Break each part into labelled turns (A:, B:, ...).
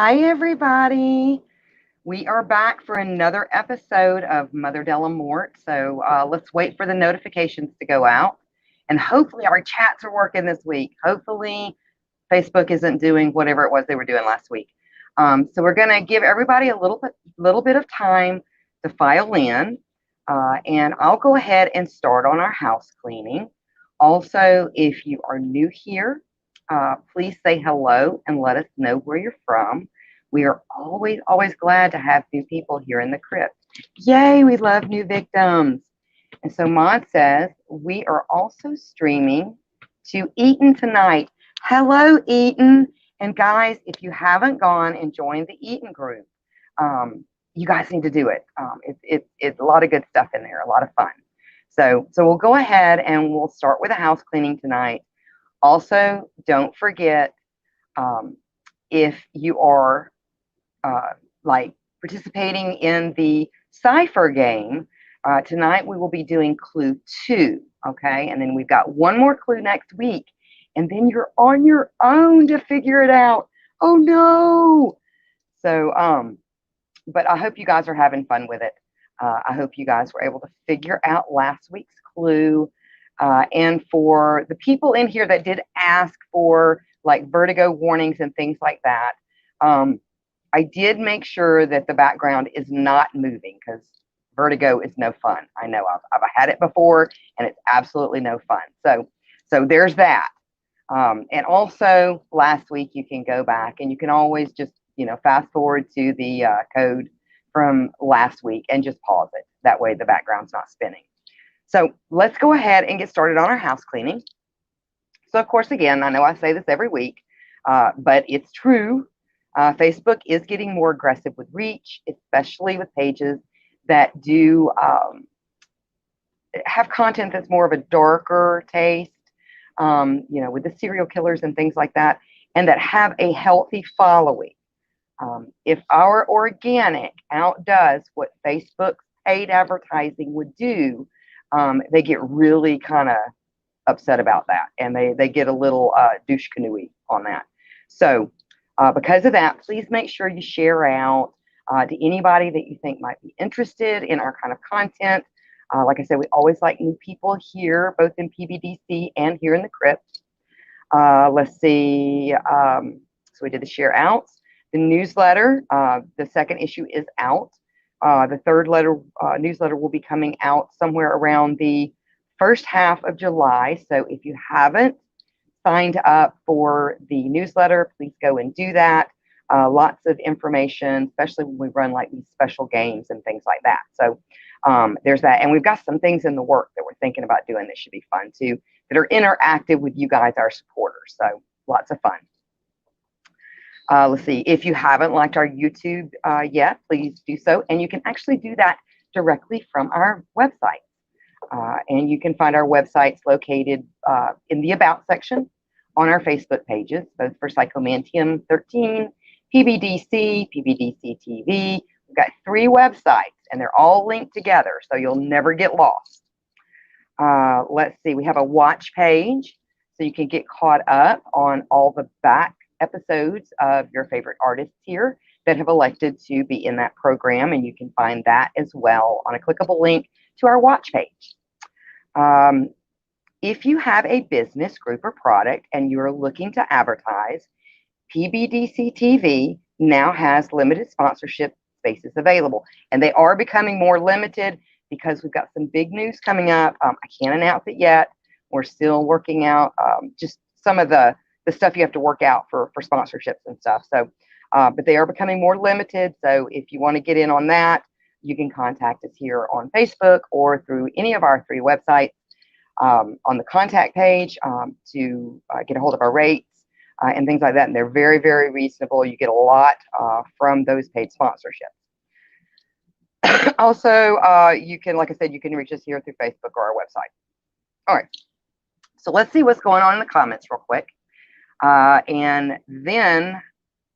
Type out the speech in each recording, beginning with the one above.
A: Hi, everybody. We are back for another episode of Mother De La Morte. So let's wait for the notifications to go out. And hopefully our chats are working this week. Hopefully Facebook isn't doing whatever it was they were doing last week. So we're going to give everybody a little bit of time to file in. And I'll go ahead and start on our house cleaning. Also, if you are new here, please say hello and let us know where you're from. We are always glad to have new people here in the crypt. Yay, we love new victims. And so Maud says, we are also streaming to Eaton tonight. Hello, Eaton. And guys, if you haven't gone and joined the Eaton group, you guys need to do it. It's a lot of good stuff in there, a lot of fun. So we'll go ahead and we'll start with a house cleaning tonight. Also, don't forget, if you are like participating in the Cypher game, tonight we will be doing clue 2, okay? And then we've got one more clue next week, and then you're on your own to figure it out. Oh no! So, but I hope you guys are having fun with it. I hope you guys were able to figure out last week's clue. And for the people in here that did ask for like vertigo warnings and things like that, I did make sure that the background is not moving because vertigo is no fun. I know I've had it before and it's absolutely no fun. So there's that. And also last week you can go back and you can always just, fast forward to the code from last week and just pause it. That way the background's not spinning. So let's go ahead and get started on our house cleaning. So of course, again, I know I say this every week, but it's true. Facebook is getting more aggressive with reach, especially with pages that do have content that's more of a darker taste, with the serial killers and things like that, and that have a healthy following. If our organic outdoes what Facebook's paid advertising would do, they get really kind of upset about that, and they get a little douche canoey on that. So because of that, please make sure you share out to anybody that you think might be interested in our kind of content. Like I said, we always like new people here, both in PBDC and here in the crypt. Let's see. So we did the share outs. The newsletter, the second issue is out. The third newsletter will be coming out somewhere around the first half of July. So if you haven't signed up for the newsletter, please go and do that. Lots of information, especially when we run like these special games and things like that. So there's that. And we've got some things in the work that we're thinking about doing that should be fun too, that are interactive with you guys, our supporters. So lots of fun. Let's see, if you haven't liked our YouTube yet, please do so. And you can actually do that directly from our website. And you can find our websites located in the About section on our Facebook pages, both for Psychomantium 13, PBDC, PBDC TV. We've got 3 websites, and they're all linked together, so you'll never get lost. Let's see, we have a watch page, so you can get caught up on all the back episodes of your favorite artists here that have elected to be in that program, and you can find that as well on a clickable link to our watch page. If you have a business, group, or product and you're looking to advertise, PBDC TV now has limited sponsorship spaces available, and they are becoming more limited because we've got some big news coming up. I can't announce it yet. We're still working out just some of the stuff you have to work out for sponsorships and stuff. So, but they are becoming more limited. So if you want to get in on that, you can contact us here on Facebook or through any of our 3 websites on the contact page to get a hold of our rates and things like that. And they're very, very reasonable. You get a lot from those paid sponsorships. Also, you can, like I said, you can reach us here through Facebook or our website. All right. So let's see what's going on in the comments real quick. And then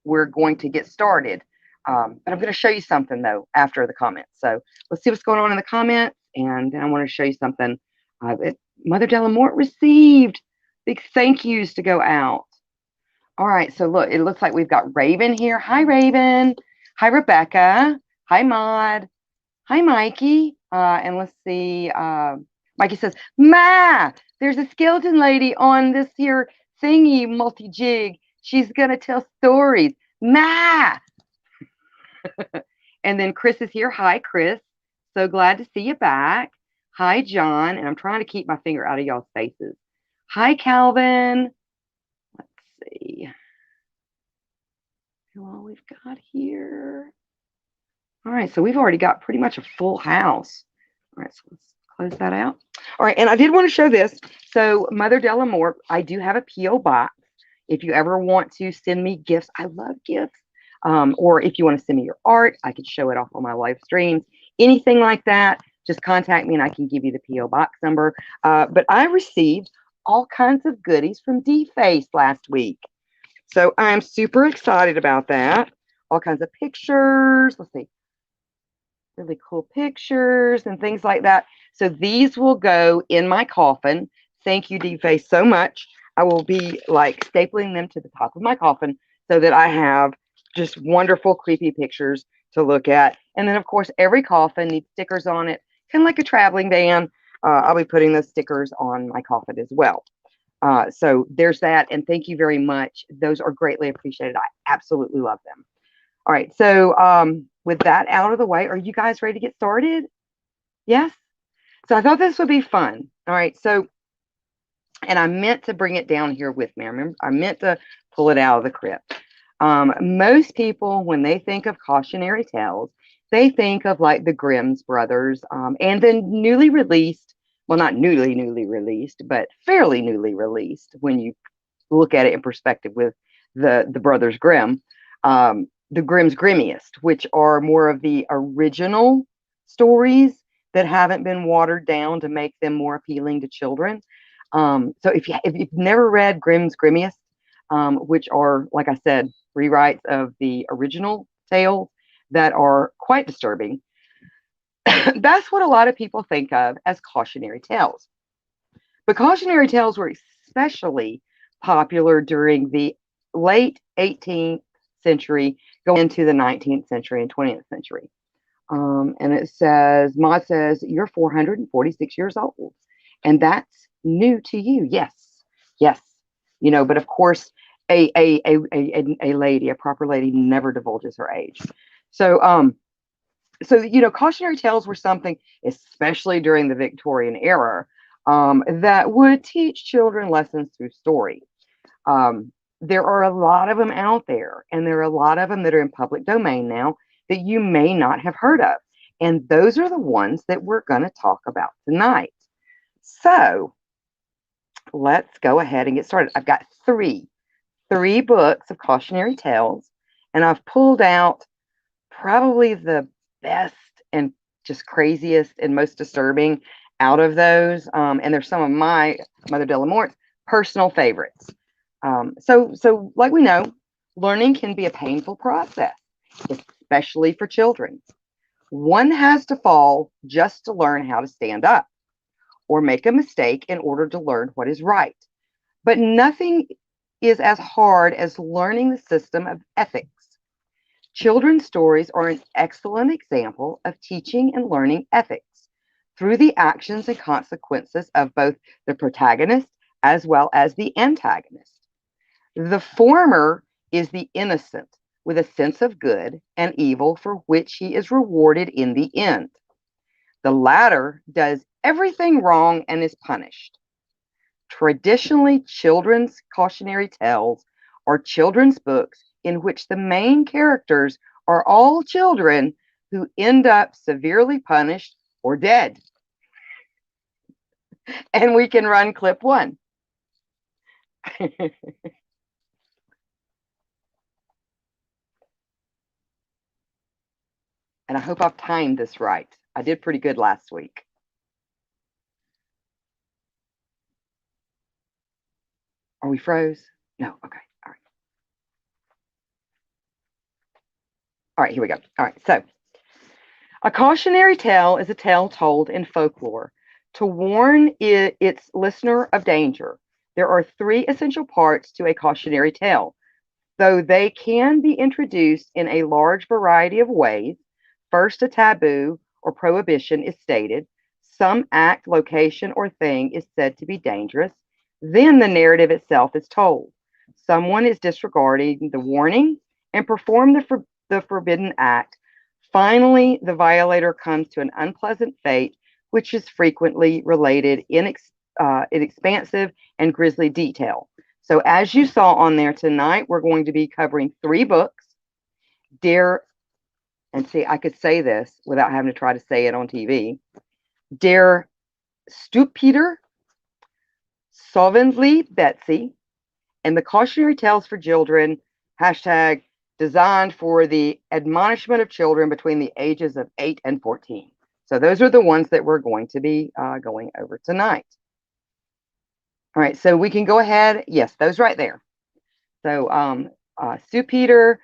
A: we're going to get started. But I'm going to show you something, though, after the comments. So let's see what's going on in the comments. And then I want to show you something that Mother De La Morte received. Big thank yous to go out. All right, so look, it looks like we've got Raven here. Hi, Raven. Hi, Rebecca. Hi, Maud. Hi, Mikey. And let's see. Mikey says, Ma, there's a skeleton lady on this here thingy multi-jig. She's going to tell stories. Ma. And then Chris is here. Hi, Chris. So glad to see you back. Hi, John. And I'm trying to keep my finger out of y'all's faces. Hi, Calvin. Let's see who all we've got here. All right, so we've already got pretty much a full house. All right, so let's close that out. All right, and I did want to show this. So Mother De La Morte, I do have a P.O. box. If you ever want to send me gifts, I love gifts. Or if you want to send me your art, I can show it off on my live streams. Anything like that, just contact me and I can give you the P.O. box number. But I received all kinds of goodies from D-Face last week. So I'm super excited about that. All kinds of pictures. Let's see. Really cool pictures and things like that. So these will go in my coffin. Thank you, D-Face, so much. I will be like stapling them to the top of my coffin so that I have just wonderful, creepy pictures to look at. And then, of course, every coffin needs stickers on it, kind of like a traveling van. I'll be putting those stickers on my coffin as well. So there's that. And thank you very much. Those are greatly appreciated. I absolutely love them. All right. So with that out of the way, are you guys ready to get started? Yes. So I thought this would be fun. All right. So, and I meant to bring it down here with me. I meant to pull it out of the crypt. Most people, when they think of cautionary tales, they think of like the Grimm's brothers, and then newly released, well, not newly released, but fairly newly released when you look at it in perspective with the Brothers Grimm, the Grimm's Grimmiest, which are more of the original stories that haven't been watered down to make them more appealing to children. So if you've never read Grimm's Grimmiest, which are, like I said, rewrites of the original tales that are quite disturbing, that's what a lot of people think of as cautionary tales. But cautionary tales were especially popular during the late 18th century, going into the 19th century and 20th century. And it says, Maud says, you're 446 years old. And that's new to you. Yes. Yes. You know, but of course, a lady, a proper lady, never divulges her age. So, you know, cautionary tales were something, especially during the Victorian era, that would teach children lessons through story. There are a lot of them out there, and there are a lot of them that are in public domain now that you may not have heard of. And those are the ones that we're going to talk about tonight. So let's go ahead and get started. I've got three books of cautionary tales, and I've pulled out probably the best and just craziest and most disturbing out of those. And they're some of my Mother De La Morte's personal favorites. So like we know, learning can be a painful process, especially for children. One has to fall just to learn how to stand up, or make a mistake in order to learn what is right. But nothing is as hard as learning the system of ethics. Children's stories are an excellent example of teaching and learning ethics through the actions and consequences of both the protagonist as well as the antagonist. The former is the innocent with a sense of good and evil for which he is rewarded in the end. The latter does everything wrong and is punished. Traditionally, children's cautionary tales are children's books in which the main characters are all children who end up severely punished or dead. And we can run clip one. And I hope I've timed this right. I did pretty good last week. Are we froze? No. Okay. All right. All right, here we go. All right. So, a cautionary tale is a tale told in folklore to warn its listener of danger. There are three essential parts to a cautionary tale. Though they can be introduced in a large variety of ways, first a taboo or prohibition is stated, some act, location, or thing is said to be dangerous, then the narrative itself is told. Someone is disregarding the warning and perform the forbidden act. Finally, the violator comes to an unpleasant fate, which is frequently related in expansive and grisly detail. So, as you saw on there tonight, we're going to be covering 3 books. Dear, and see, I could say this without having to try to say it on TV. Dear Stuppeter, Solvenly Betsy, and the Cautionary Tales for Children, hashtag designed for the admonishment of children between the ages of 8 and 14. So those are the ones that we're going to be going over tonight. All right, so we can go ahead. Yes, those right there. So Stuppeter,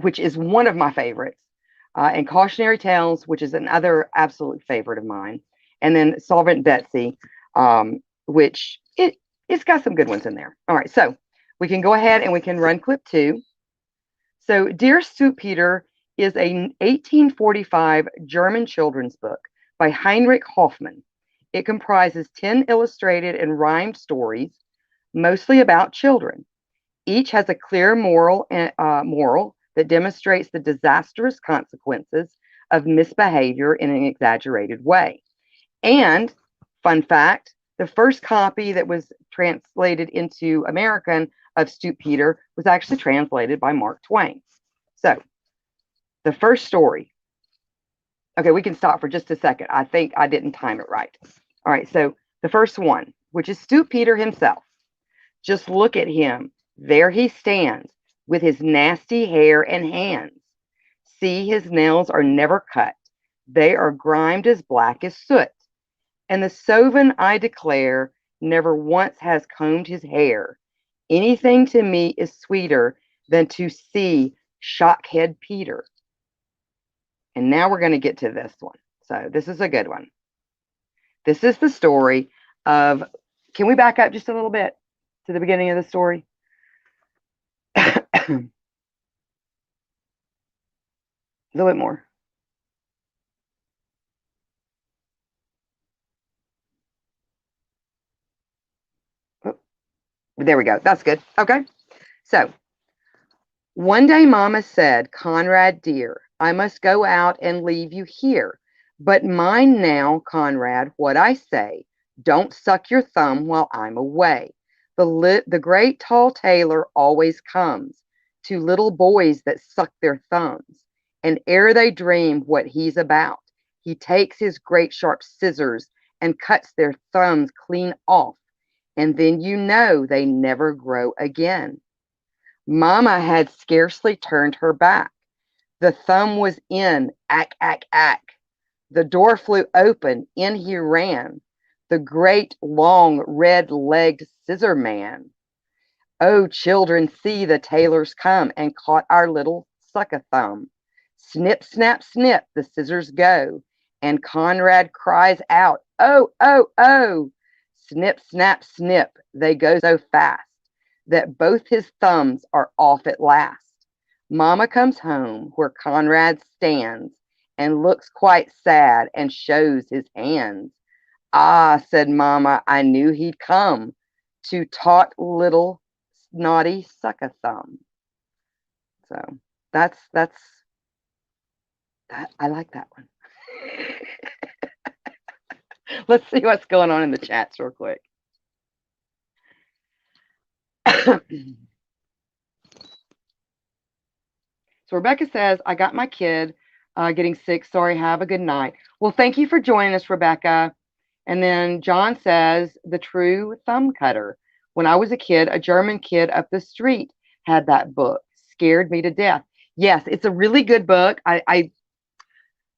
A: which is one of my favorites, and Cautionary Tales, which is another absolute favorite of mine, and then Solvent Betsy, which it's got some good ones in there. All right, so we can go ahead and we can run clip 2. So Dear Stuppeter is a 1845 German children's book by Heinrich Hoffmann. It comprises 10 illustrated and rhymed stories, mostly about children. Each has a clear moral that demonstrates the disastrous consequences of misbehavior in an exaggerated way. And, fun fact, the first copy that was translated into American of Stuppeter was actually translated by Mark Twain. So, the first story. Okay, we can stop for just a second. I think I didn't time it right. All right, so the first one, which is Stuppeter himself. Just look at him. There he stands with his nasty hair and hands. See, his nails are never cut. They are grimed as black as soot. And the Soven, I declare, never once has combed his hair. Anything to me is sweeter than to see Shockhead Peter. And now we're going to get to this one. So this is a good one. This is the story of, can we back up just a little bit to the beginning of the story? A little bit more. Oh, there we go. That's good. Okay. So, one day Mama said, Conrad dear, I must go out and leave you here. But mind now, Conrad, what I say. Don't suck your thumb while I'm away. The great tall tailor always comes to little boys that suck their thumbs. And ere they dream what he's about, he takes his great sharp scissors and cuts their thumbs clean off. And then you know they never grow again. Mama had scarcely turned her back. The thumb was in, ack, ack, ack. The door flew open, in he ran, the great, long, red-legged scissor man. Oh, children, see the tailor's come and caught our little suck-a-thumb. Snip, snap, snip, the scissors go, and Conrad cries out, oh, oh, oh. Snip, snap, snip, they go so fast that both his thumbs are off at last. Mama comes home where Conrad stands and looks quite sad and shows his hands. Ah, said Mama, I knew he'd come to taught little snotty suck-a-thumb. So that's that. I like that one. Let's see what's going on in the chats real quick. So Rebecca says, I got my kid getting sick. Sorry, have a good night. Well, thank you for joining us, Rebecca. And then John says, the true thumb cutter. When I was a kid, a German kid up the street had that book. Scared me to death. Yes, it's a really good book.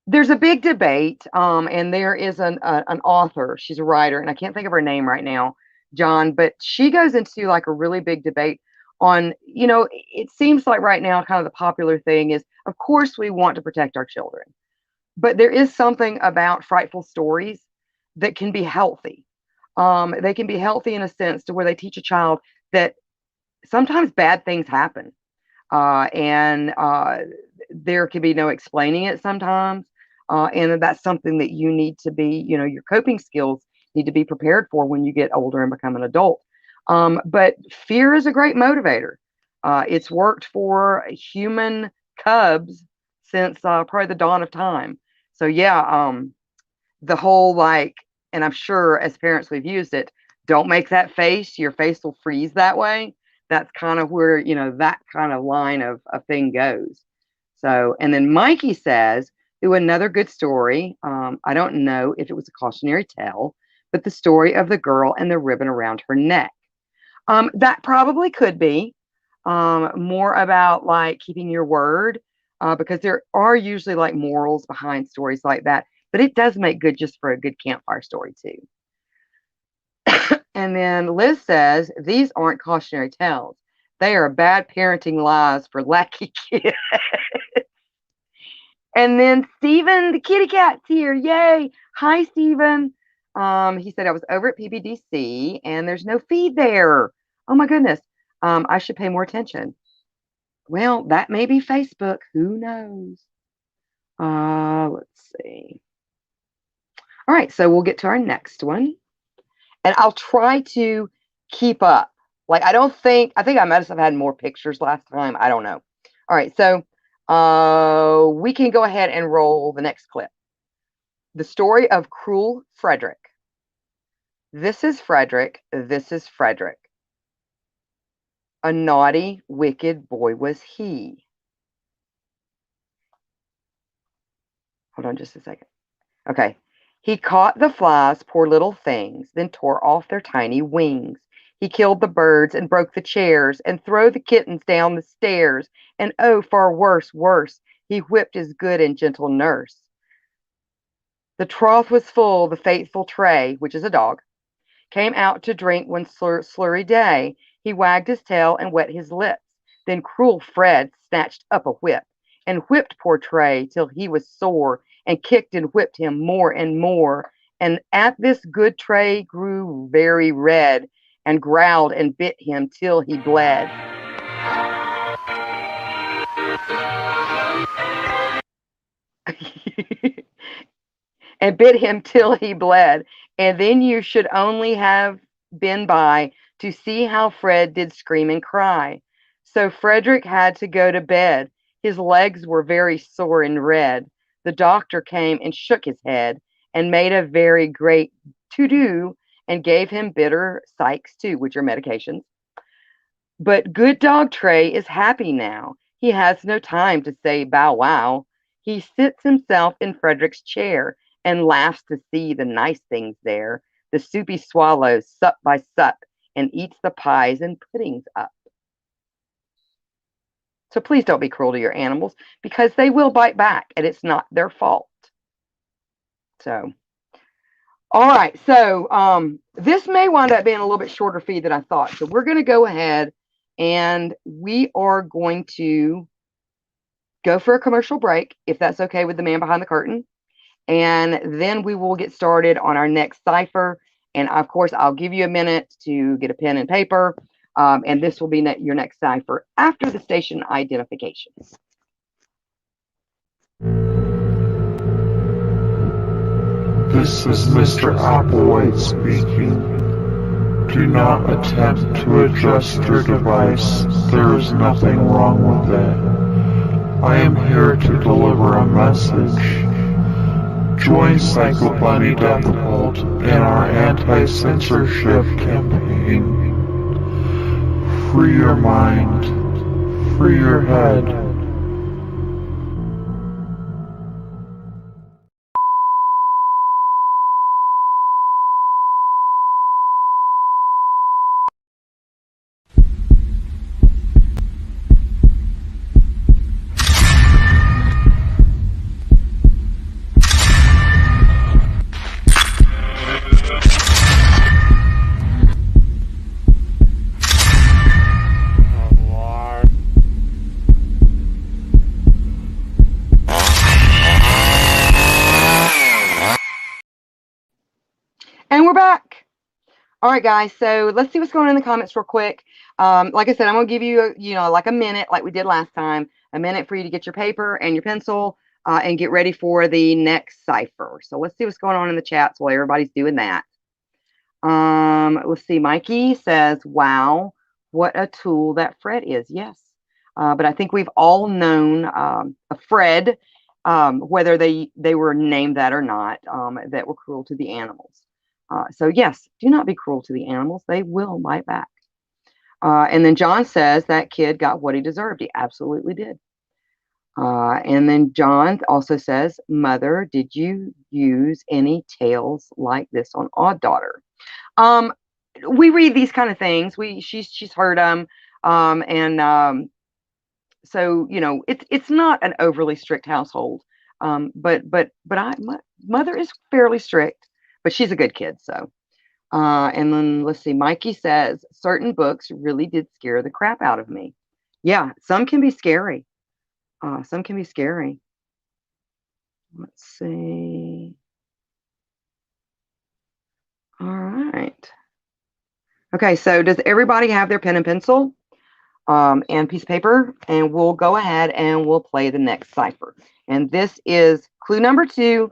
A: There's a big debate, and there is an author. She's a writer, and I can't think of her name right now, John, but she goes into like a really big debate on, it seems like right now kind of the popular thing is, of course, we want to protect our children, but there is something about frightful stories that can be healthy. They can be healthy in a sense to where they teach a child that sometimes bad things happen. and there can be no explaining it sometimes. And that's something that you need to be, your coping skills need to be prepared for when you get older and become an adult. But fear is a great motivator. It's worked for human cubs since probably the dawn of time. So yeah, the whole like, and I'm sure as parents we've used it, don't make that face, your face will freeze that way. That's kind of where, that kind of line of thing goes. So, and then Mikey says, ooh, another good story. I don't know if it was a cautionary tale, but the story of the girl and the ribbon around her neck. That probably could be more about like keeping your word, because there are usually like morals behind stories like that. But it does make good just for a good campfire story too. And then Liz says, these aren't cautionary tales. They are bad parenting lies for lackey kids. And then Stephen, the kitty cat's here. Yay. Hi, Stephen. He said, I was over at PBDC and there's no feed there. Oh my goodness. I should pay more attention. Well, that may be Facebook. Who knows? Let's see. All right, so we'll get to our next one. And I'll try to keep up. Like, I think I might have had more pictures last time. I don't know. All right, so we can go ahead and roll the next clip. The story of cruel Frederick. This is Frederick. This is Frederick. A naughty, wicked boy was he. Hold on just a second. Okay. He caught the flies, poor little things, then tore off their tiny wings. He killed the birds and broke the chairs and threw the kittens down the stairs. And oh, far worse, worse, he whipped his good and gentle nurse. The trough was full, the faithful Tray, which is a dog, came out to drink one slurry day. He wagged his tail and wet his lips. Then cruel Fred snatched up a whip and whipped poor Tray till he was sore, and kicked and whipped him more and more. And at this good Tray grew very red, and growled and bit him till he bled. And bit him till he bled. And then you should only have been by to see how Fred did scream and cry. So Frederick had to go to bed. His legs were very sore and red. The doctor came and shook his head and made a very great to-do and gave him bitter psychs too, which are medications. But good dog Tray is happy now. He has no time to say bow wow. He sits himself in Frederick's chair and laughs to see the nice things there. The soupy swallows sup by sup and eats the pies and puddings up. So please don't be cruel to your animals, because they will bite back and it's not their fault. So, all right. So this may wind up being a little bit shorter feed than I thought. So we're going to go ahead and we are going to go for a commercial break, if that's okay with the man behind the curtain. And then we will get started on our next cipher. And of course, I'll give you a minute to get a pen and paper. And this will be your next cipher after the station identification.
B: This is Mr. Applewhite speaking. Do not attempt to adjust your device. There is nothing wrong with it. I am here to deliver a message. Join Psycho Bunny Death Cult in our anti-censorship campaign. Free your mind. Free your head.
A: All right, guys. So let's see what's going on in the comments real quick. Like I said, I'm gonna give you, like a minute, like we did last time, a minute for you to get your paper and your pencil and get ready for the next cipher. So let's see what's going on in the chats while everybody's doing that. Let's see. Mikey says, "Wow, what a tool that Fred is." Yes, but I think we've all known a Fred, whether they were named that or not, that were cruel to the animals. So yes, do not be cruel to the animals. They will bite back. And then John says that kid got what he deserved. He absolutely did. And then John also says, "Mother, did you use any tales like this on Odd Daughter?" Um, we read these kind of things. She's heard them, and so it's not an overly strict household. But mother is fairly strict, but she's a good kid. So, and then let's see. Mikey says certain books really did scare the crap out of me. Yeah, some can be scary. Some can be scary. Let's see. All right. Okay, so does everybody have their pen and pencil and piece of paper? And we'll go ahead and we'll play the next cipher. And this is clue number 2.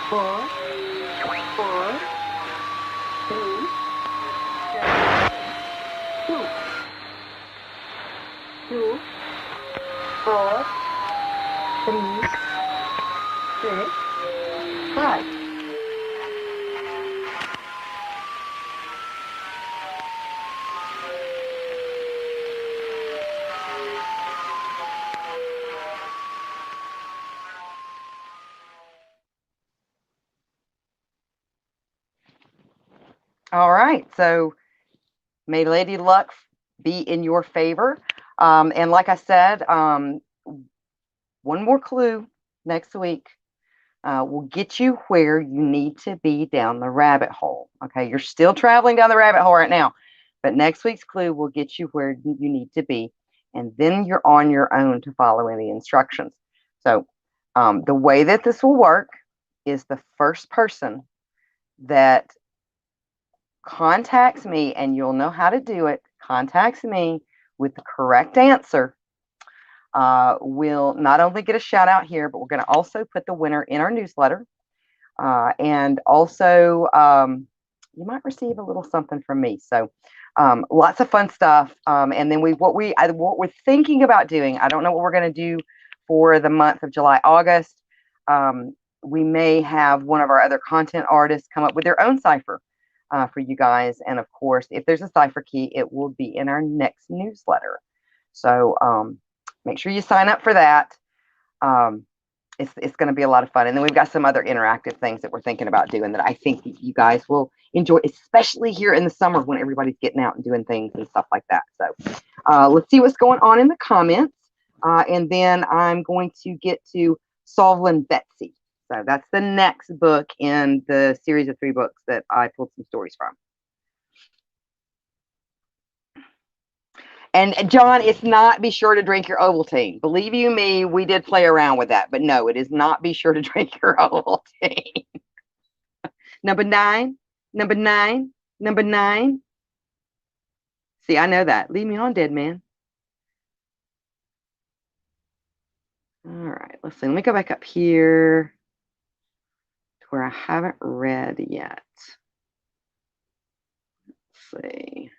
A: 4, 4, 3, 2, 2, 4, 3, 6, 5. All right, so may Lady Luck be in your favor. And like I said, one more clue next week will get you where you need to be down the rabbit hole. Okay, you're still traveling down the rabbit hole right now, but next week's clue will get you where you need to be. And then you're on your own to follow any instructions. So the way that this will work is the first person that contacts me, and you'll know how to do it, contacts me with the correct answer, will not only get a shout out here, but we're going to also put the winner in our newsletter. And also, you might receive a little something from me. So lots of fun stuff. And then what we're thinking about doing, I don't know what we're going to do for the month of July, August. We may have one of our other content artists come up with their own cipher for you guys. And of course, if there's a cipher key, it will be in our next newsletter. So make sure you sign up for that. It's going to be a lot of fun. And then we've got some other interactive things that we're thinking about doing that I think that you guys will enjoy, especially here in the summer when everybody's getting out and doing things and stuff like that. So let's see what's going on in the comments. And then I'm going to get to Solvin' Betsy. So that's the next book in the series of 3 books that I pulled some stories from. And John, it's not be sure to drink your Ovaltine. Believe you me, we did play around with that, but no, it is not be sure to drink your Ovaltine. Number 9, number 9, number 9. See, I know that. Leave me on, dead man. All right, let's see. Let me go back up here to where I haven't read yet. Let's see.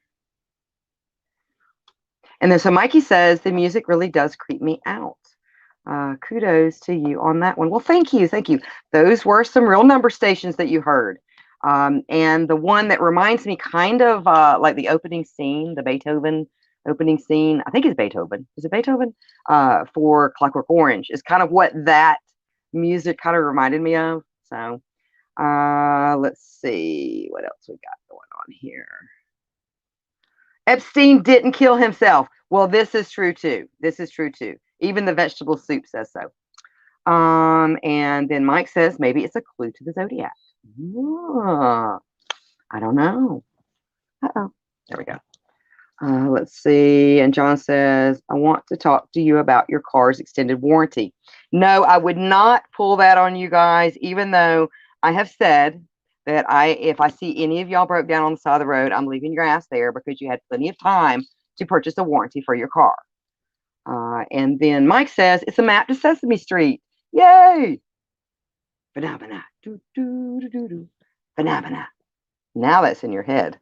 A: And then so Mikey says, the music really does creep me out. Kudos to you on that one. Well, thank you. Thank you. Those were some real number stations that you heard. And the one that reminds me kind of like the opening scene, the Beethoven opening scene, I think it's Beethoven. Is it Beethoven? For Clockwork Orange is kind of what that music kind of reminded me of. So let's see what else we got going on here. Epstein didn't kill himself. Well, this is true too. This is true too. Even the vegetable soup says so. And then Mike says maybe it's a clue to the zodiac. I don't know. Uh-oh. There we go. Let's see. And John says, I want to talk to you about your car's extended warranty. No, I would not pull that on you guys, even though I have said that if I see any of y'all broke down on the side of the road, I'm leaving your ass there because you had plenty of time to purchase a warranty for your car. And then Mike says, it's a map to Sesame Street. Yay! Phenomena. Do, do, do, do, do. Phenomena. Now that's in your head.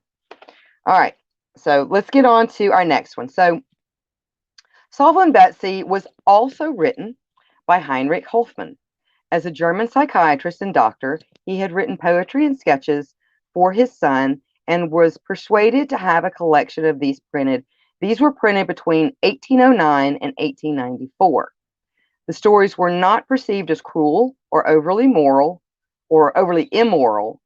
A: All right. So let's get on to our next one. So Solvin' Betsy was also written by Heinrich Hoffmann. As a German psychiatrist and doctor, he had written poetry and sketches for his son and was persuaded to have a collection of these printed. These were printed between 1809 and 1894. The stories were not perceived as cruel or overly moral or overly immoral.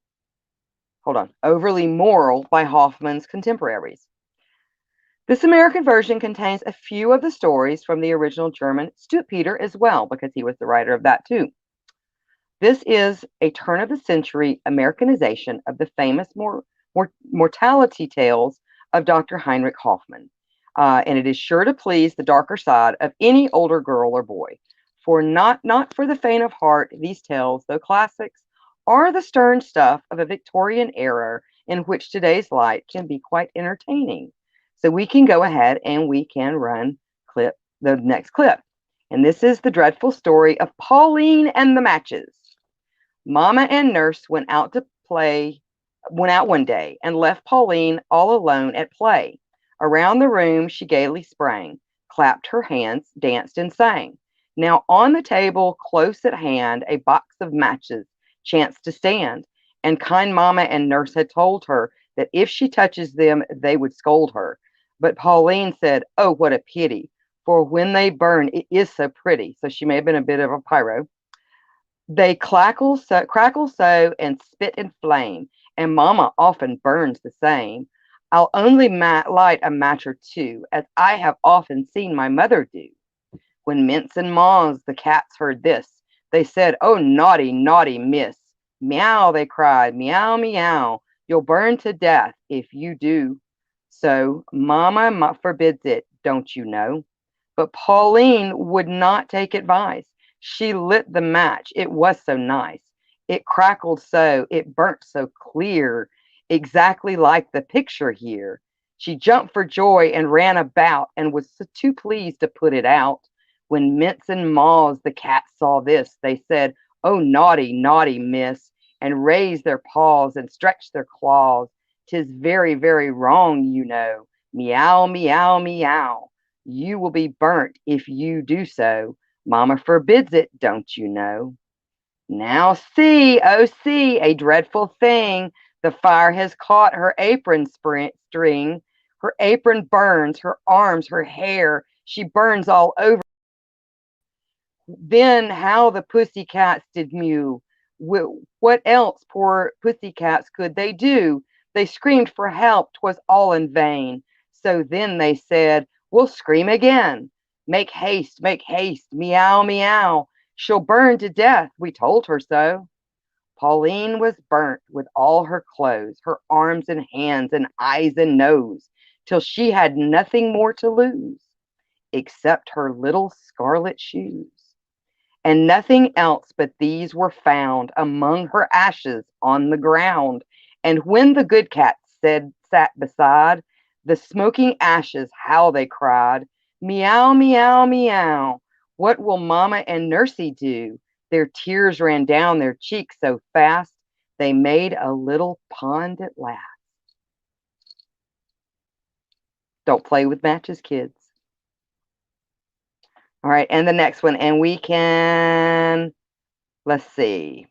A: Overly moral by Hoffmann's contemporaries. This American version contains a few of the stories from the original German Stutpeter as well, because he was the writer of that too. This is a turn-of-the-century Americanization of the famous mortality tales of Dr. Heinrich Hoffmann, and it is sure to please the darker side of any older girl or boy. For not for the faint of heart, these tales, though classics, are the stern stuff of a Victorian era in which today's light can be quite entertaining. So we can go ahead and we can run the next clip. And this is the dreadful story of Pauline and the Matches. Mama and Nurse went out one day and left Pauline all alone at play. Around the room she gaily sprang, clapped her hands, danced and sang. Now on the table close at hand a box of matches chanced to stand, and kind Mama and Nurse had told her that if she touches them they would scold her. But Pauline said, "Oh, what a pity, for when they burn it is so pretty." So she may have been a bit of a pyro. They crackle so, and spit and flame, and Mama often burns the same. I'll only light a match or two, as I have often seen my mother do. When Mince and Moz, the cats, heard this, they said, "Oh, naughty, naughty miss. Meow," they cried, "meow, meow. You'll burn to death if you do. So Mama forbids it, don't you know?" But Pauline would not take advice. She lit the match. It was so nice. It crackled so, it burnt so clear, exactly like the picture here. She jumped for joy and ran about, and was too pleased to put it out. When Mince and Moz, the cats, saw this, they said, "Oh, naughty, naughty miss," and raised their paws and stretched their claws. "'Tis very, very wrong, you know. Meow, meow, meow. You will be burnt if you do so. Mama forbids it, don't you know?" Now see, oh see, a dreadful thing. The fire has caught her apron string. Her apron burns, her arms, her hair. She burns all over. Then how the pussy cats did mew. What else, poor pussy cats, could they do? They screamed for help, 'twas all in vain. So then they said, "We'll scream again. Make haste, meow, meow. She'll burn to death, we told her so." Pauline was burnt with all her clothes, her arms and hands and eyes and nose, till she had nothing more to lose, except her little scarlet shoes. And nothing else but these were found among her ashes on the ground. And when the good cats sat beside the smoking ashes, how they cried, "Meow, meow, meow. What will Mama and Nursey do?" Their tears ran down their cheeks so fast, they made a little pond at last. Don't play with matches, kids. All right, and the next one, and we can, let's see.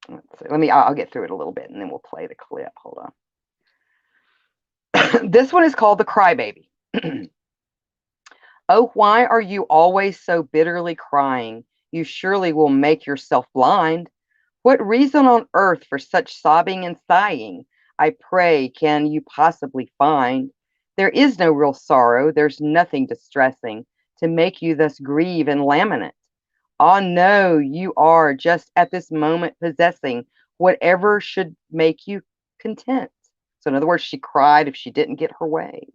A: I'll get through it a little bit and then we'll play the clip. Hold on. This one is called The Crybaby. "Oh, why are you always so bitterly crying? You surely will make yourself blind. What reason on earth for such sobbing and sighing, I pray, can you possibly find? There is no real sorrow, there's nothing distressing to make you thus grieve and lament. Ah, no, you are just at this moment possessing whatever should make you content." So, in other words, she cried if she didn't get her way.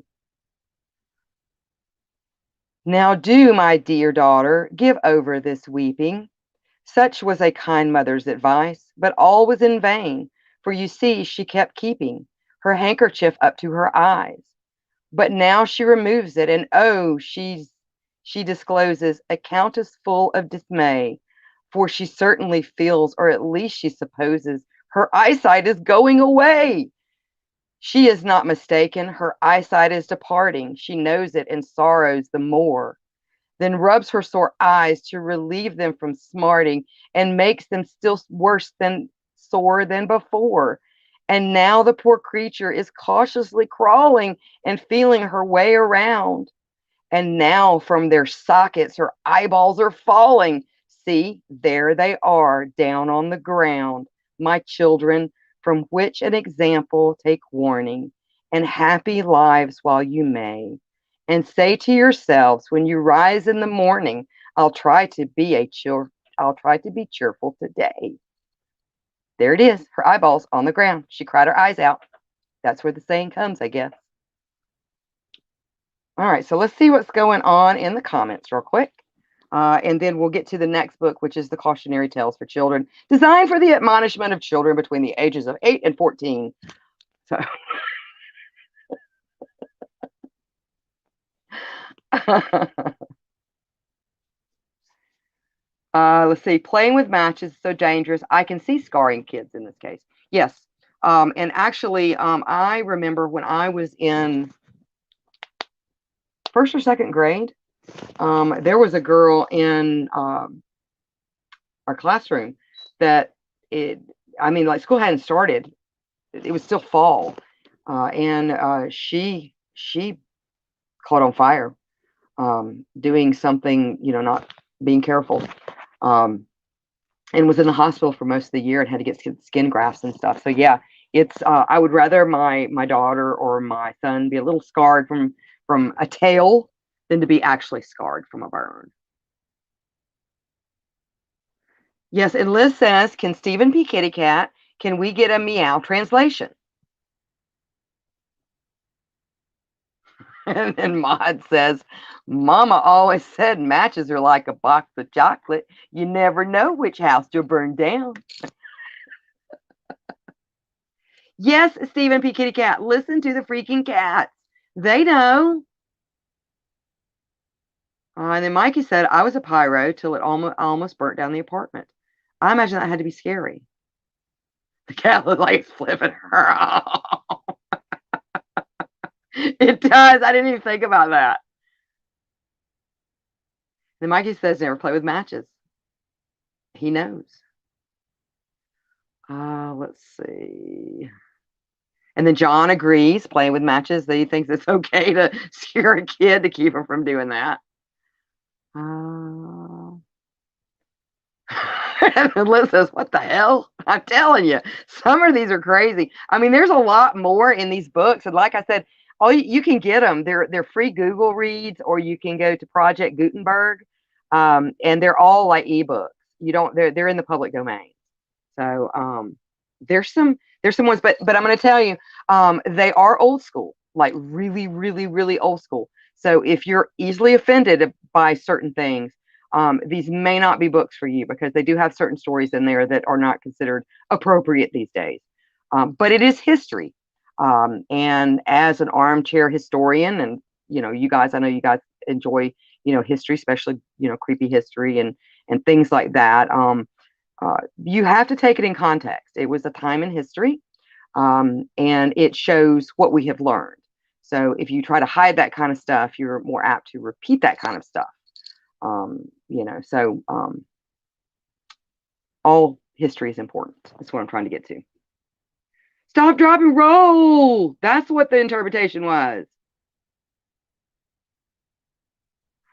A: "Now do, my dear daughter, give over this weeping." Such was a kind mother's advice, but all was in vain, for you see she kept keeping her handkerchief up to her eyes. But now she removes it, and oh, she discloses a countess full of dismay, for she certainly feels, or at least she supposes, her eyesight is going away. She is not mistaken, her eyesight is departing. She knows it and sorrows the more, then rubs her sore eyes to relieve them from smarting, and makes them still worse than sore than before. And now the poor creature is cautiously crawling and feeling her way around. And now from their sockets her eyeballs are falling. See, there they are down on the ground, my children, from which an example take warning, and happy lives while you may. And say to yourselves when you rise in the morning, I'll try to be cheerful today. There it is, her eyeballs on the ground. She cried her eyes out. That's where the saying comes, I guess. All right, so let's see what's going on in the comments real quick. And then we'll get to the next book, which is the Cautionary Tales for Children, designed for the admonishment of children between the ages of 8 and 14. So Let's see. Playing with matches is so dangerous. I can see scarring kids in this case. Yes. And actually, I remember when I was in first or second grade, there was a girl in our classroom that like school hadn't started. It was still fall, and she caught on fire, doing something, not being careful, and was in the hospital for most of the year and had to get skin grafts and stuff. So yeah, it's I would rather my daughter or my son be a little scarred from a tail than to be actually scarred from a burn. Yes, and Liz says, can Stephen P. Kitty Cat, can we get a meow translation? And then Maud says, Mama always said matches are like a box of chocolate. You never know which house you'll burn down. Yes, Stephen P. Kitty Cat, listen to the freaking cats. They know. And then Mikey said, I was a pyro till it almost burnt down the apartment. I imagine that had to be scary. The cat looked like it's flipping her off. It does. I didn't even think about that. Then Mikey says, never play with matches. He knows. Let's see. And then John agrees, playing with matches, that he thinks it's okay to scare a kid to keep him from doing that. And Liz says, what the hell? I'm telling you, some of these are crazy. I mean, there's a lot more in these books. And like I said, you can get them. They're free Google reads, or you can go to Project Gutenberg. And they're all like ebooks. They're in the public domain. So there's some ones, but I'm going to tell you, they are old school, like really, really, really old school. So if you're easily offended by certain things, these may not be books for you, because they do have certain stories in there that are not considered appropriate these days. But it is history. And as an armchair historian, and I know you guys enjoy history, especially creepy history and things like that. You have to take it in context. It was a time in history, and it shows what we have learned. So if you try to hide that kind of stuff, you're more apt to repeat that kind of stuff. All history is important. That's what I'm trying to get to. Stop, drop, and roll. That's what the interpretation was.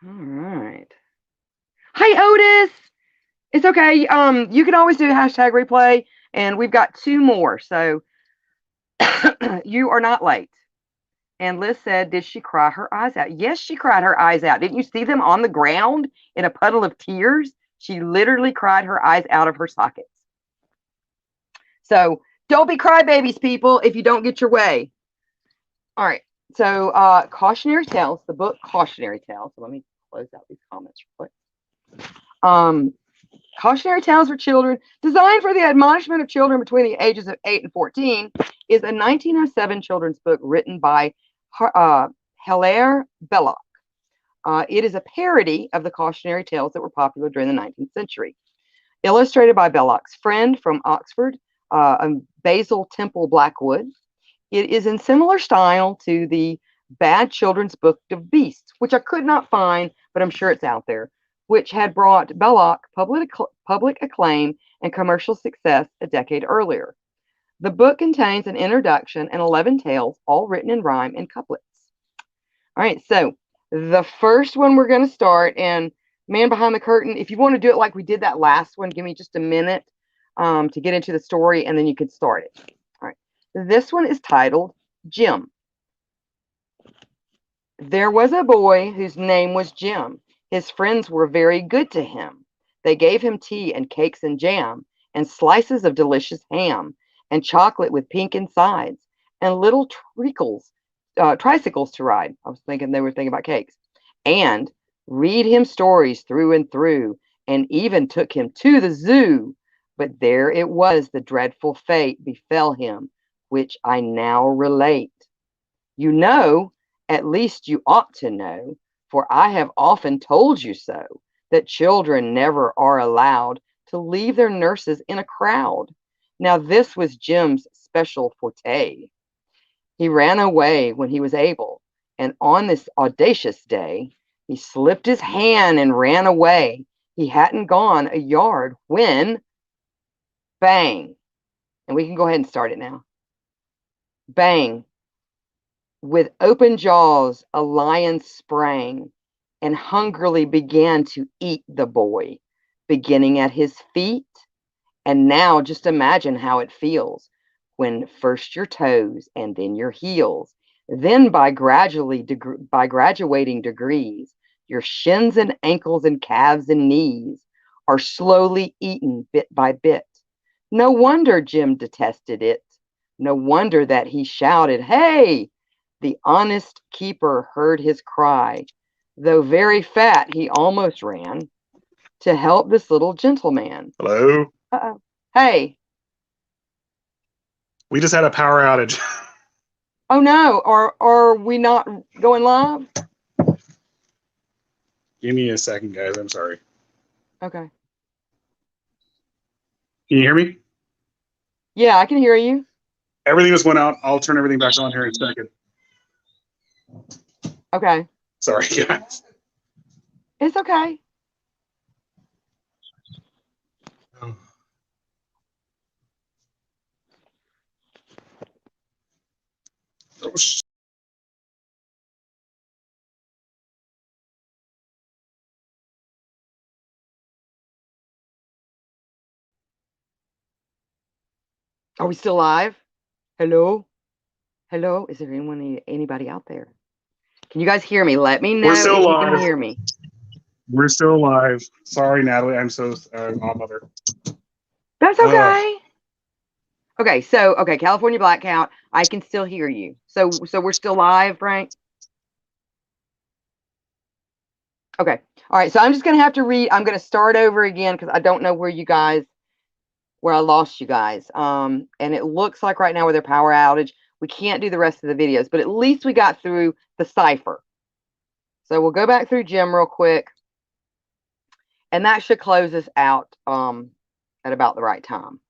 A: All right. Hi, Otis. It's okay. You can always do hashtag replay, and we've got 2 more. So you are not late. And Liz said, did she cry her eyes out? Yes, she cried her eyes out. Didn't you see them on the ground in a puddle of tears? She literally cried her eyes out of her sockets. So don't be crybabies, people, if you don't get your way. All right. So Cautionary Tales, the book Cautionary Tales. So let me close out these comments real quick. Cautionary Tales for Children, designed for the admonishment of children between the ages of 8 and 14, is a 1907 children's book written by Hilaire Belloc. It is a parody of the cautionary tales that were popular during the 19th century. Illustrated by Belloc's friend from Oxford, Basil Temple Blackwood. It is in similar style to the Bad Children's Book of Beasts, which I could not find, but I'm sure it's out there, which had brought Belloc public acclaim and commercial success a decade earlier. The book contains an introduction and 11 tales, all written in rhyme and couplets. All right, so the first one we're going to start, and man behind the curtain, if you want to do it like we did that last one, give me just a minute to get into the story, and then you can start it. All right, this one is titled Jim. There was a boy whose name was Jim. His friends were very good to him. They gave him tea and cakes and jam, and slices of delicious ham, and chocolate with pink insides, and little tricycles to ride. I was thinking they were thinking about cakes. And read him stories through and through, and even took him to the zoo. But there it was, the dreadful fate befell him, which I now relate. You know, at least you ought to know, for I have often told you so, that children never are allowed to leave their nurses in a crowd. Now, this was Jim's special forte. He ran away when he was able, and on this audacious day, he slipped his hand and ran away. He hadn't gone a yard when, bang, and we can go ahead and start it now. Bang, with open jaws, a lion sprang and hungrily began to eat the boy, beginning at his feet. And now just imagine how it feels when first your toes and then your heels, then by graduating degrees, your shins and ankles and calves and knees are slowly eaten bit by bit. No wonder Jim detested it. No wonder that he shouted, "Hey!" The honest keeper heard his cry. Though very fat, he almost ran to help this little gentleman.
C: Hello?
A: Uh-oh. Hey.
C: We just had a power outage.
A: Oh no, are we not going live?
C: Give me a second, guys. I'm sorry.
A: Okay.
C: Can you hear me?
A: Yeah, I can hear you.
C: Everything just went out. I'll turn everything back on here in a second.
A: Okay.
C: Sorry, guys.
A: It's okay.
C: Oh, sh-
A: Are we still live? Hello? Hello? Is there anybody out there? Can you guys hear me? Let me know
C: We're still
A: if you
C: live.
A: can hear me.
C: We're still live. Sorry, Natalie. I'm so mother.
A: That's okay. Okay, so California Black Count. I can still hear you. So we're still live, Frank? Okay. All right. So I'm just gonna have to read. I'm gonna start over again because I don't know where I lost you guys. And it looks like right now with their power outage, we can't do the rest of the videos, but at least we got through the Cypher. So we'll go back through Jim real quick. And that should close us out at about the right time.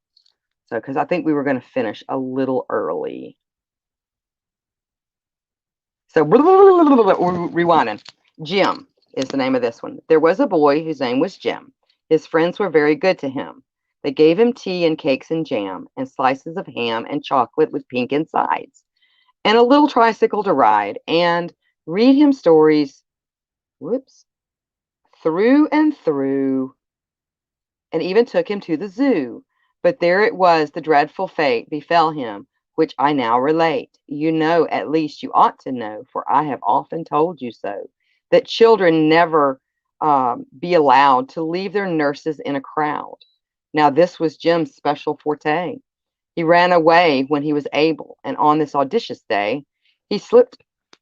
A: So, because I think we were going to finish a little early. So, we're rewinding. Jim is the name of this one. There was a boy whose name was Jim. His friends were very good to him. They gave him tea and cakes and jam and slices of ham and chocolate with pink insides and a little tricycle to ride and read him stories, through and through, and even took him to the zoo. But there it was, the dreadful fate befell him, which I now relate. You know, at least you ought to know, for I have often told you so, that children never be allowed to leave their nurses in a crowd. Now, this was Jim's special forte. He ran away when he was able, and on this audacious day, he slipped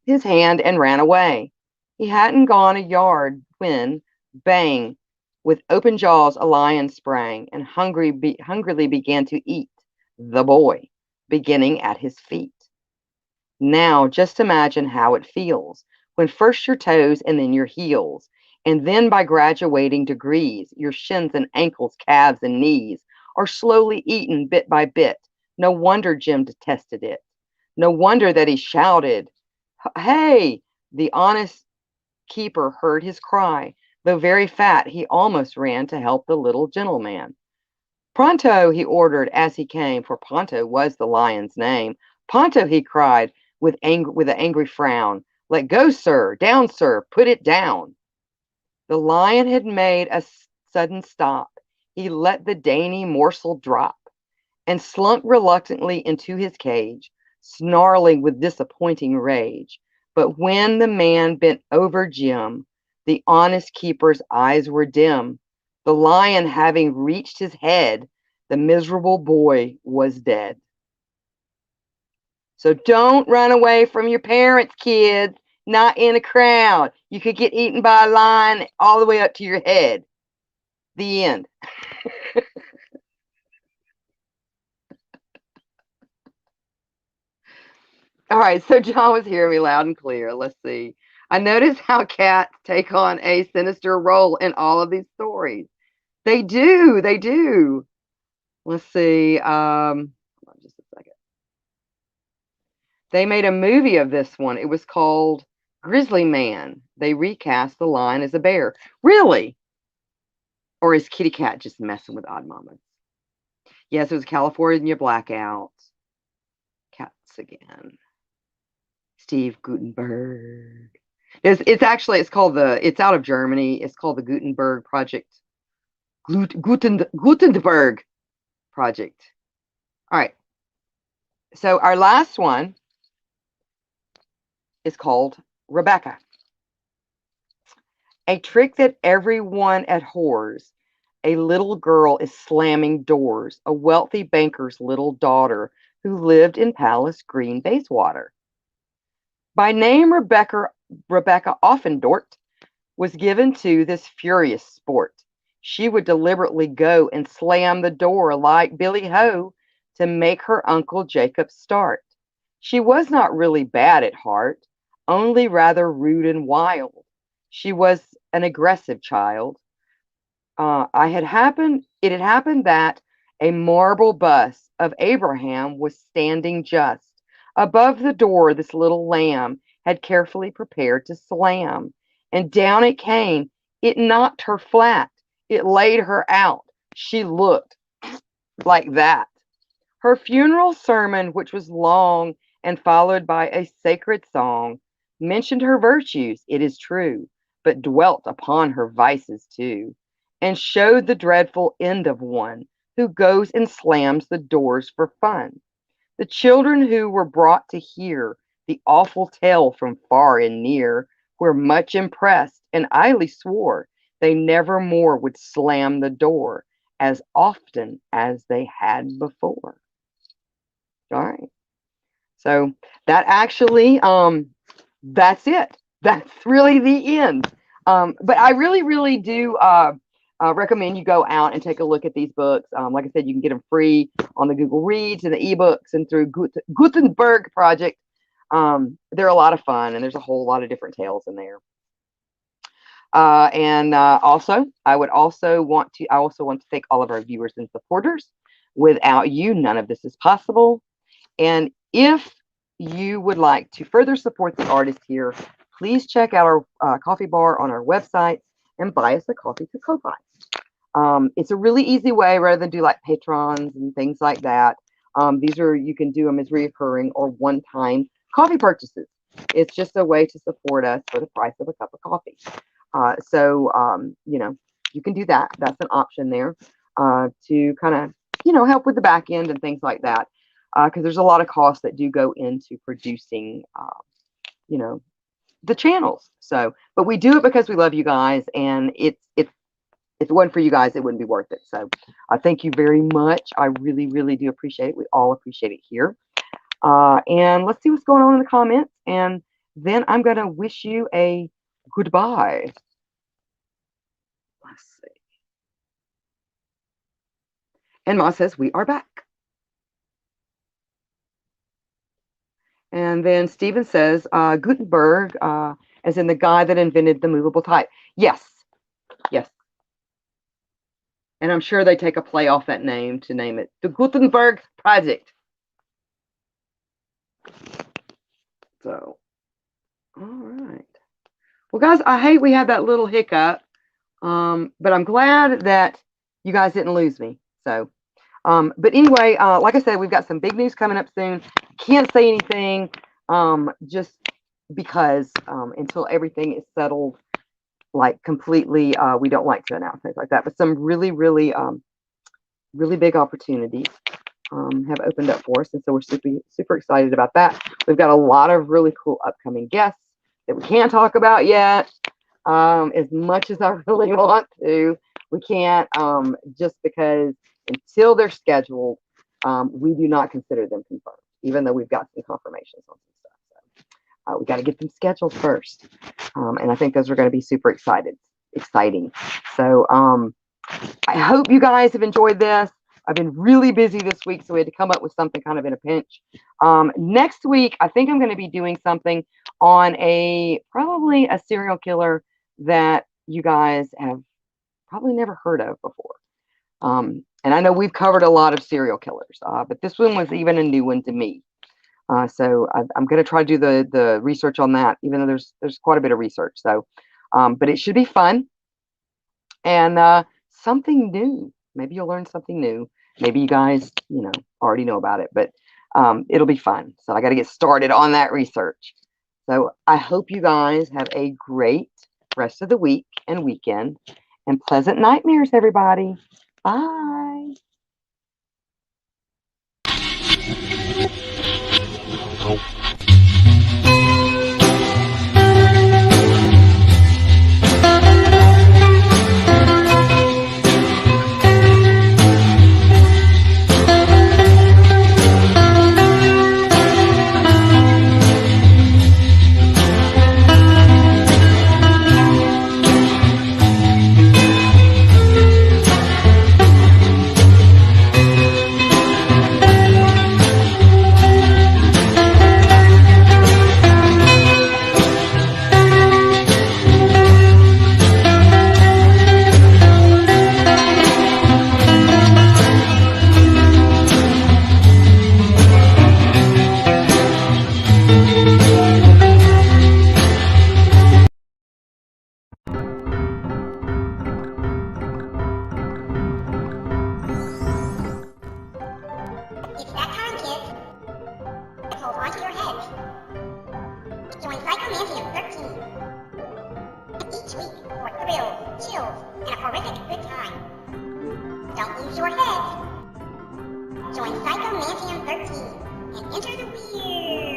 A: his hand and ran away. He hadn't gone a yard when, bang, with open jaws, a lion sprang and hungrily began to eat the boy, beginning at his feet. Now, just imagine how it feels when first your toes and then your heels, and then by graduating degrees, your shins and ankles, calves and knees are slowly eaten bit by bit. No wonder Jim detested it. No wonder that he shouted, "Hey!" The honest keeper heard his cry. Though very fat, he almost ran to help the little gentleman. "Pronto!" he ordered as he came, for Ponto was the lion's name. "Ponto!" he cried with an angry frown. "Let go, sir! Down, sir! Put it down!" The lion had made a sudden stop. He let the dainty morsel drop and slunk reluctantly into his cage, snarling with disappointing rage. But when the man bent over Jim, the honest keeper's eyes were dim. The lion having reached his head, the miserable boy was dead. So don't run away from your parents, kids. Not in a crowd. You could get eaten by a lion all the way up to your head. The end. All right, so John was hearing me loud and clear. Let's see. I notice how cats take on a sinister role in all of these stories. They do. They do. Let's see. Hold on just a second. They made a movie of this one. It was called Grizzly Man. They recast the lion as a bear. Really? Or is Kitty Cat just messing with Odd Mamas? Yes, it was California Blackout. Cats again. Steve Gutenberg. It's out of Germany. It's called the Gutenberg Project. Gutenberg Project. All right. So our last one is called Rebecca. A trick that everyone abhors. A little girl is slamming doors. A wealthy banker's little daughter who lived in Palace Green, Bayswater. By name Rebecca Offendort was given to this furious sport. She would deliberately go and slam the door like Billy Ho to make her Uncle Jacob start. She was not really bad at heart, only rather rude and wild. She was an aggressive child. It had happened that a marble bust of Abraham was standing just above the door this little lamb had carefully prepared to slam, and down it came. It knocked her flat. It laid her out. She looked like that. Her funeral sermon, which was long and followed by a sacred song, mentioned her virtues, it is true, but dwelt upon her vices too, and showed the dreadful end of one who goes and slams the doors for fun. The children who were brought to hear the awful tale from far and near were much impressed, and idly swore they never more would slam the door as often as they had before. All right. So that actually, that's it. That's really the end. But I really do recommend you go out and take a look at these books. Like I said, you can get them free on the Google Reads and the ebooks and through Gutenberg Project. They're a lot of fun, and there's a whole lot of different tales in there. Also, I also want to thank all of our viewers and supporters. Without you, none of this is possible. And if you would like to further support the artist here, please check out our coffee bar on our website and buy us a coffee to Ko-Fi. It's a really easy way rather than do like patrons and things like that. You can do them as reoccurring or one-time coffee purchases. It's just a way to support us for the price of a cup of coffee. You can do that. That's an option there to kind of, help with the back end and things like that. Because there's a lot of costs that do go into producing, the channels. So, but we do it because we love you guys, and if it wasn't for you guys, it wouldn't be worth it. So, thank you very much. I really do appreciate it. We all appreciate it here. And let's see what's going on in the comments, and then I'm gonna wish you a goodbye. Let's see. And Ma says we are back. And then Stephen says, Gutenberg, as in the guy that invented the movable type. Yes. And I'm sure they take a play off that name to name it the Gutenberg Project. So, all right. Well, guys, I hate we had that little hiccup, but I'm glad that you guys didn't lose me. So, but anyway, like I said, we've got some big news coming up soon. Can't say anything just because until everything is settled, like completely, we don't like to announce things like that. But some really big opportunities have opened up for us, and so we're super excited about that. We've got a lot of really cool upcoming guests that we can't talk about yet. As much as I really want to, we can't just because until they're scheduled, we do not consider them confirmed, even though we've got some confirmations on some stuff. So we got to get them scheduled first. And I think those are going to be super exciting. So I hope you guys have enjoyed this. I've been really busy this week, so we had to come up with something kind of in a pinch. Next week, I think I'm going to be doing something on probably a serial killer that you guys have probably never heard of before. And I know we've covered a lot of serial killers, but this one was even a new one to me. So I'm going to try to do the research on that, even though there's quite a bit of research. So, but it should be fun and something new. Maybe you'll learn something new. Maybe you guys, already know about it, but it'll be fun. So I got to get started on that research. So I hope you guys have a great rest of the week and weekend, and pleasant nightmares, everybody. Bye.
D: It's that time, kids. Hold on to your heads. Join Psychomantium 13. Each week for thrills, chills, and a horrific good time. Don't lose your heads. Join Psychomantium 13 and enter the weird.